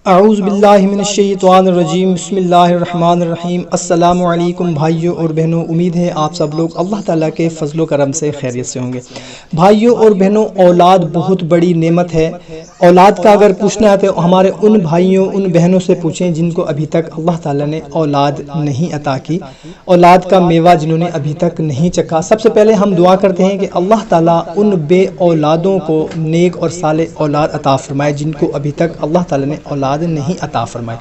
اعوذ باللہ من الشیطان الرجیم، بسم اللہ الرحمن الرحیم۔ السلام علیکم بھائیوں اور بہنوں، امید ہے آپ سب لوگ اللہ تعالیٰ کے فضل و کرم سے خیریت سے ہوں گے۔ بھائیوں اور بہنوں، اولاد بہت بڑی نعمت ہے۔ اولاد کا اگر پوچھنا ہے تو ہمارے ان بھائیوں ان بہنوں سے پوچھیں جن کو ابھی تک اللہ تعالیٰ نے اولاد نہیں عطا کی، اولاد کا میوہ جنہوں نے ابھی تک نہیں چکھا۔ سب سے پہلے ہم دعا کرتے ہیں کہ اللہ تعالیٰ ان بے اولادوں کو نیک اور صالح اولاد عطا فرمائے جن کو ابھی تک اللہ تعالیٰ نے اولاد نہیں عطا فرمائے۔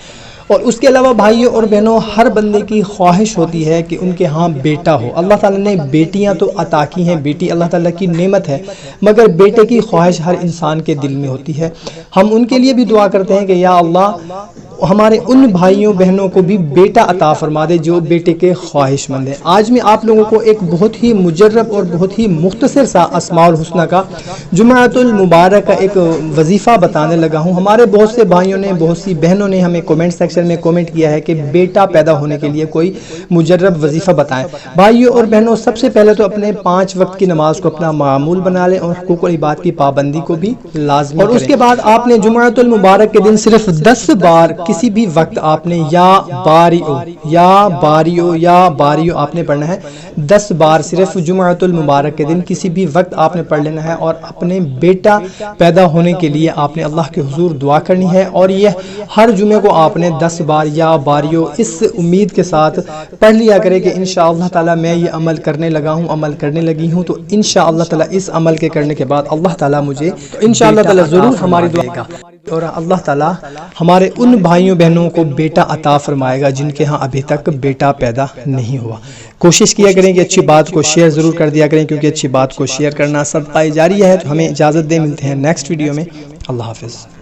اور اس کے علاوہ بھائیوں اور بہنوں، ہر بندے کی خواہش ہوتی ہے کہ ان کے ہاں بیٹا ہو۔ اللہ تعالیٰ نے بیٹیاں تو عطا کی ہیں، بیٹی اللہ تعالیٰ کی نعمت ہے، مگر بیٹے کی خواہش ہر انسان کے دل میں ہوتی ہے۔ ہم ان کے لیے بھی دعا کرتے ہیں کہ یا اللہ ہمارے ان بھائیوں بہنوں کو بھی بیٹا عطا فرما دے جو بیٹے کے خواہش مند ہیں۔ آج میں آپ لوگوں کو ایک بہت ہی مجرب اور بہت ہی مختصر سا اسماء الحسنہ کا جمعۃ المبارک کا ایک وظیفہ بتانے لگا ہوں۔ ہمارے بہت سے بھائیوں نے، بہت سی بہنوں نے ہمیں کومنٹ سیکشن میں کومنٹ کیا ہے کہ بیٹا پیدا ہونے کے لیے کوئی مجرب وظیفہ بتائیں۔ بھائیوں اور بہنوں، سب سے پہلے تو اپنے 5 وقت کی نماز کو اپنا معمول بنا لیں اور حقوق العباد کی پابندی کو بھی لازمی کریں۔ اور اس کے بعد آپ نے جمعۃ المبارک کے دن صرف 10 بار کسی بھی وقت آپ نے یا باریو یا باریو یا باریو آپ نے پڑھنا ہے۔ 10 بار صرف جمعۃ المبارک کے دن کسی بھی وقت آپ نے پڑھ لینا ہے، اور اپنے بیٹا پیدا ہونے کے لیے آپ نے اللہ کے حضور دعا کرنی ہے۔ اور یہ ہر جمعے کو آپ نے 10 بار یا باریو اس امید کے ساتھ پڑھ لیا کرے کہ انشاء اللہ تعالیٰ میں یہ عمل کرنے لگا ہوں، عمل کرنے لگی ہوں، تو انشاء اللہ تعالیٰ اس عمل کے کرنے کے بعد اللہ تعالیٰ مجھے انشاء اللہ تعالیٰ ضرور ہماری دعا گا، اور اللہ تعالیٰ ہمارے ان بھائیوں بہنوں کو بیٹا عطا فرمائے گا جن کے ہاں ابھی تک بیٹا پیدا نہیں ہوا۔ کوشش کیا کریں کہ اچھی بات کو شیئر ضرور کر دیا کریں، کیونکہ اچھی بات کو شیئر کرنا صدقہ جاریہ ہے۔ تو ہمیں اجازت دیں، ملتے ہیں نیکسٹ ویڈیو میں۔ اللہ حافظ۔